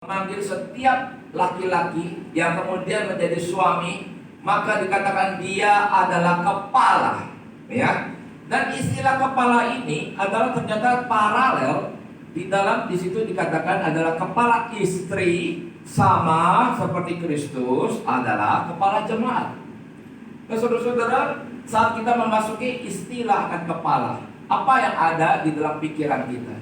memanggil setiap laki-laki yang kemudian menjadi suami, maka dikatakan dia adalah kepala, ya. Dan istilah kepala ini adalah ternyata paralel di situ dikatakan adalah kepala istri sama seperti Kristus adalah kepala jemaat. Nah, saudara-saudara, saat kita memasuki istilah akan kepala, apa yang ada di dalam pikiran kita?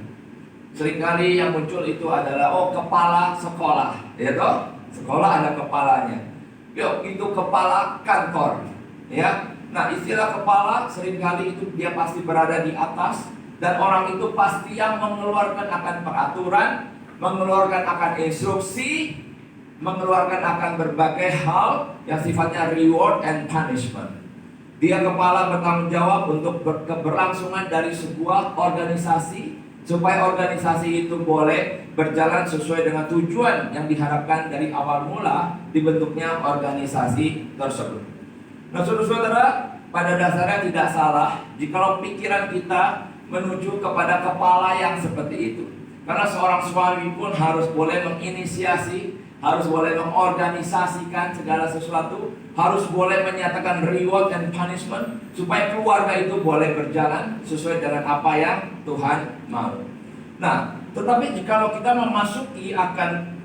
Seringkali yang muncul itu adalah kepala sekolah, ya toh? Sekolah ada kepalanya. Yuk, itu kepala kantor, ya. Nah, istilah kepala seringkali itu dia pasti berada di atas, dan orang itu pasti yang mengeluarkan akan peraturan, mengeluarkan akan instruksi, mengeluarkan akan berbagai hal yang sifatnya reward and punishment. Dia kepala bertanggung jawab untuk keberlangsungan dari sebuah organisasi, supaya organisasi itu boleh berjalan sesuai dengan tujuan yang diharapkan dari awal mula dibentuknya organisasi tersebut. Nah, saudara-saudara, pada dasarnya tidak salah jikalau pikiran kita menuju kepada kepala yang seperti itu. Karena seorang suami pun harus boleh menginisiasi, harus boleh mengorganisasikan segala sesuatu, harus boleh menyatakan reward and punishment, supaya keluarga itu boleh berjalan sesuai dengan apa yang Tuhan mau. Nah, tetapi jikalau kita memasuki akan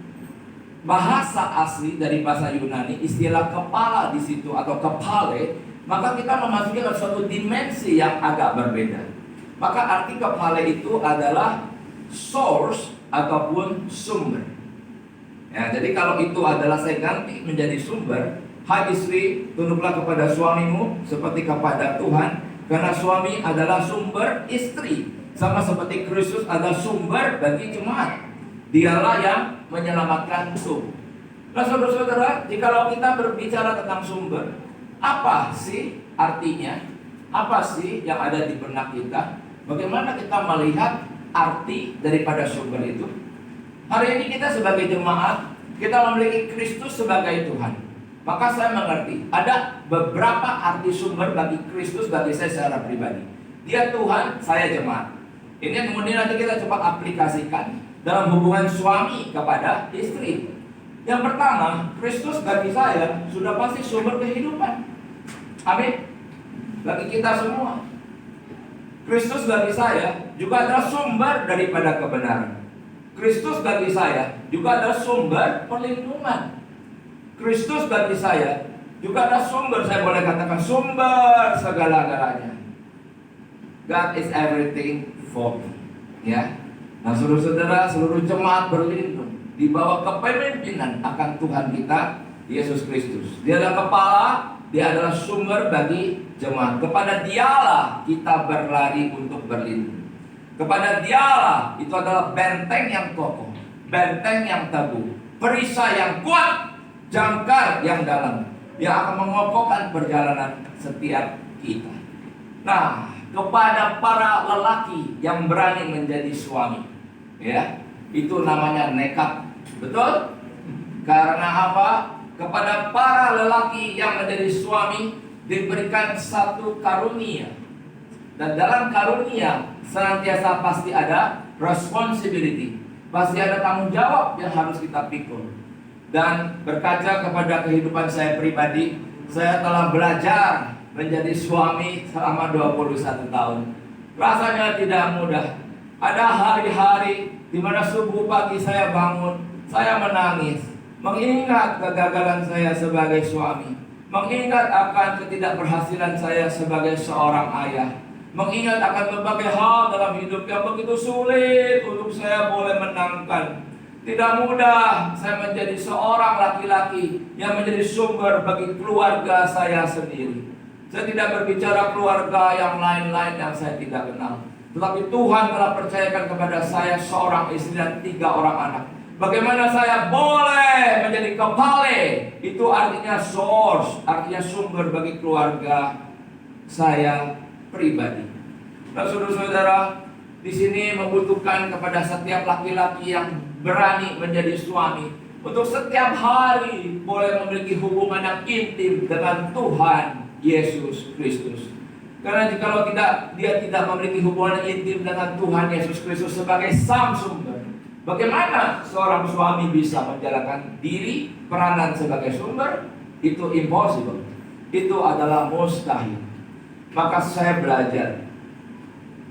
bahasa asli dari bahasa Yunani, istilah kepala di situ atau kepale, maka kita memasuki suatu dimensi yang agak berbeda. Maka arti kepale itu adalah source ataupun sumber. Ya, jadi kalau itu adalah saya ganti menjadi sumber, hai istri, tunduklah kepada suamimu seperti kepada Tuhan, karena suami adalah sumber istri, sama seperti Kristus adalah sumber bagi jemaat. Dialah yang menyelamatkan tubuh. Nah, saudara-saudara, jikalau kita berbicara tentang sumber, apa sih artinya? Apa sih yang ada di benak kita? Bagaimana kita melihat arti daripada sumber itu? Hari ini kita sebagai jemaat, kita memiliki Kristus sebagai Tuhan. Maka saya mengerti, ada beberapa arti sumber bagi Kristus bagi saya secara pribadi. Dia Tuhan, saya jemaat. Ini yang kemudian nanti kita coba aplikasikan dalam hubungan suami kepada istri. Yang pertama, Kristus bagi saya sudah pasti sumber kehidupan. Amin. Bagi kita semua, Kristus bagi saya juga adalah sumber daripada kebenaran. Kristus bagi saya juga adalah sumber perlindungan. Kristus bagi saya juga adalah sumber, saya boleh katakan sumber segala-galanya. God is everything for me. Ya. Nah, saudara-saudara, seluruh jemaat berlindung di bawah kepemimpinan akan Tuhan kita Yesus Kristus. Dia adalah kepala, dia adalah sumber bagi jemaat. Kepada Dialah kita berlari untuk berlindung. Kepada Dialah itu adalah benteng yang kokoh, benteng yang teguh, perisai yang kuat, jangkar yang dalam, yang akan mengokohkan perjalanan setiap kita. Nah, kepada para lelaki yang berani menjadi suami, ya, itu namanya nekat, betul? Karena apa? Kepada para lelaki yang menjadi suami diberikan satu karunia, dan dalam karunia senantiasa pasti ada responsibility, pasti ada tanggung jawab yang harus kita pikul. Dan berkaca kepada kehidupan saya pribadi, saya telah belajar menjadi suami selama 21 tahun. Rasanya tidak mudah. Ada hari-hari di mana subuh pagi saya bangun, saya menangis, mengingat kegagalan saya sebagai suami, mengingat akan ketidakberhasilan saya sebagai seorang ayah, mengingat akan berbagai hal dalam hidup yang begitu sulit untuk saya boleh menangkan. Tidak mudah saya menjadi seorang laki-laki yang menjadi sumber bagi keluarga saya sendiri. Saya tidak berbicara keluarga yang lain-lain yang saya tidak kenal, tetapi Tuhan telah percayakan kepada saya seorang istri dan 3 orang anak. Bagaimana saya boleh menjadi kepala? Itu artinya source, artinya sumber bagi keluarga saya pribadi. Nah, saudara-saudara, di sini membutuhkan kepada setiap laki-laki yang berani menjadi suami untuk setiap hari boleh memiliki hubungan yang intim dengan Tuhan Yesus Kristus. Karena jikalau dia tidak memiliki hubungan intim dengan Tuhan Yesus Kristus sebagai sang sumber, Bagaimana seorang suami bisa menjalankan diri peranan sebagai sumber? Itu impossible. Itu adalah mustahil. Maka saya belajar,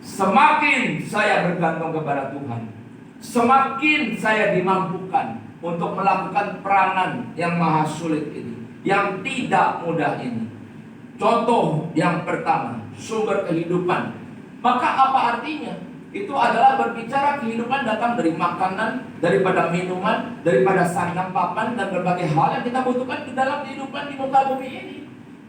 semakin saya bergantung kepada Tuhan, semakin saya dimampukan untuk melakukan peranan yang maha sulit ini, yang tidak mudah ini. Contoh yang pertama, sumber kehidupan. Maka apa artinya? Itu adalah berbicara kehidupan datang dari makanan, daripada minuman, daripada sandang papan, dan berbagai hal yang kita butuhkan di dalam kehidupan di muka bumi ini.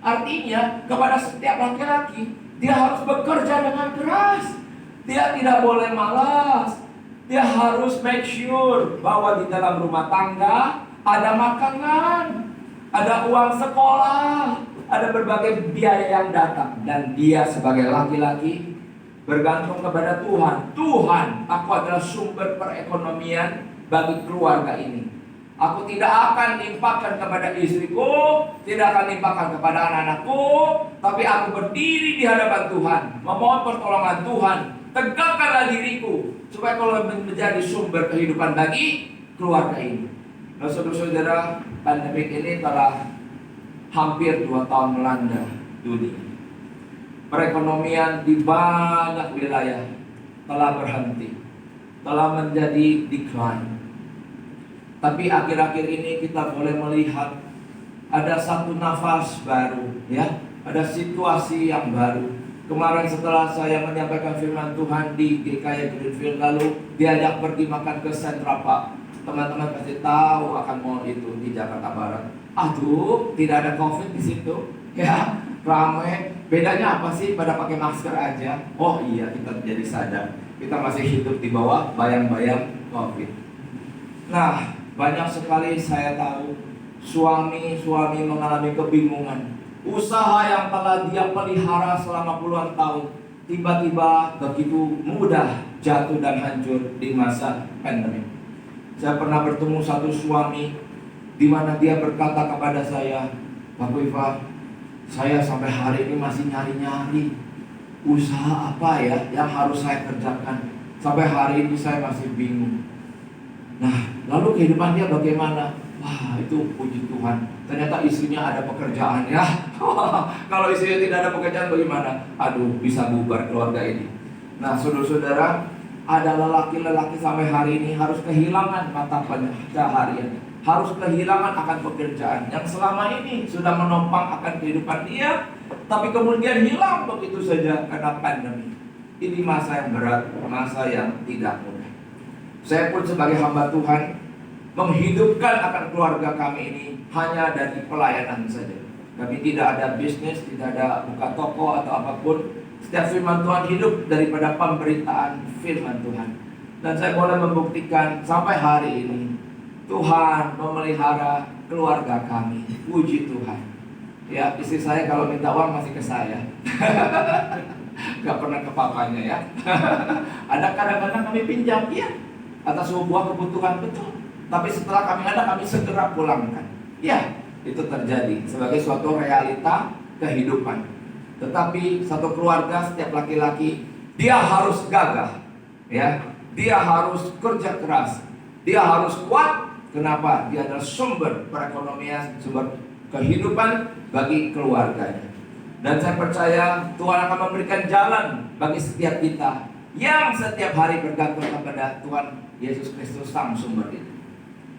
Artinya, kepada setiap laki-laki, dia harus bekerja dengan keras. Dia tidak boleh malas. Dia harus make sure bahwa di dalam rumah tangga ada makanan, ada uang sekolah, ada berbagai biaya yang datang. Dan dia sebagai laki-laki bergantung kepada Tuhan. Tuhan, aku adalah sumber perekonomian bagi keluarga ini. Aku tidak akan limpahkan kepada istriku, tidak akan limpahkan kepada anak-anakku, tapi aku berdiri di hadapan Tuhan, memohon pertolongan Tuhan. Tegakkanlah diriku, supaya kalau menjadi sumber kehidupan bagi keluarga ini. Nah, saudara-saudara, pandemik ini telah hampir 2 tahun melanda dunia. Perekonomian di banyak wilayah telah berhenti, telah menjadi decline. Tapi akhir-akhir ini kita boleh melihat ada satu nafas baru, ya, ada situasi yang baru. Kemarin setelah saya menyampaikan firman Tuhan di GKI Greenfield, lalu diajak pergi makan ke Sentra Pak. Teman-teman pasti tahu akan mall itu di Jakarta Barat. Aduh, tidak ada COVID di situ, ya. Ramai. Bedanya apa sih pada pakai masker aja? Oh iya, kita jadi sadar kita masih hidup di bawah bayang-bayang COVID. Nah, banyak sekali saya tahu suami-suami mengalami kebingungan. Usaha yang telah dia pelihara selama puluhan tahun tiba-tiba begitu mudah jatuh dan hancur di masa pandemi. Saya pernah bertemu satu suami di mana dia berkata kepada saya, Pak Wifa, saya sampai hari ini masih nyari-nyari usaha apa ya yang harus saya kerjakan. Sampai hari ini saya masih bingung. Nah, lalu kehidupan dia bagaimana? Wah, itu puji Tuhan, ternyata istrinya ada pekerjaan ya. Kalau istrinya tidak ada pekerjaan bagaimana? Aduh, bisa bubar keluarga ini. Nah, saudara-saudara, ada lelaki-lelaki sampai hari ini harus kehilangan mata pencaharian, harus kehilangan akan pekerjaan yang selama ini sudah menopang akan kehidupan dia, tapi kemudian hilang begitu saja karena pandemi. Ini masa yang berat, masa yang tidak mudah. Saya pun sebagai hamba Tuhan menghidupkan akan keluarga kami ini hanya dari pelayanan saja. Kami tidak ada bisnis, tidak ada buka toko atau apapun. Setiap firman Tuhan hidup daripada pemberitaan firman Tuhan. Dan saya boleh membuktikan sampai hari ini Tuhan memelihara keluarga kami. Puji Tuhan. Ya, istri saya kalau minta uang masih ke saya. Gak pernah ke papanya ya. Ada kadang-kadang kami pinjam ya atas sebuah kebutuhan, betul. Tapi setelah kami ada, kami segera pulangkan. Ya, itu terjadi sebagai suatu realita kehidupan. Tetapi satu keluarga, setiap laki-laki, dia harus gagah, ya. Dia harus kerja keras. Dia harus kuat. Kenapa? Dia adalah sumber perekonomian, sumber kehidupan bagi keluarganya. Dan saya percaya Tuhan akan memberikan jalan bagi setiap kita yang setiap hari bergantung kepada Tuhan Yesus Kristus sang sumber itu.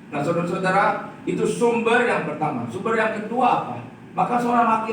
Nah, saudara-saudara, itu sumber yang pertama. Sumber yang kedua apa? Maka seorang laki-laki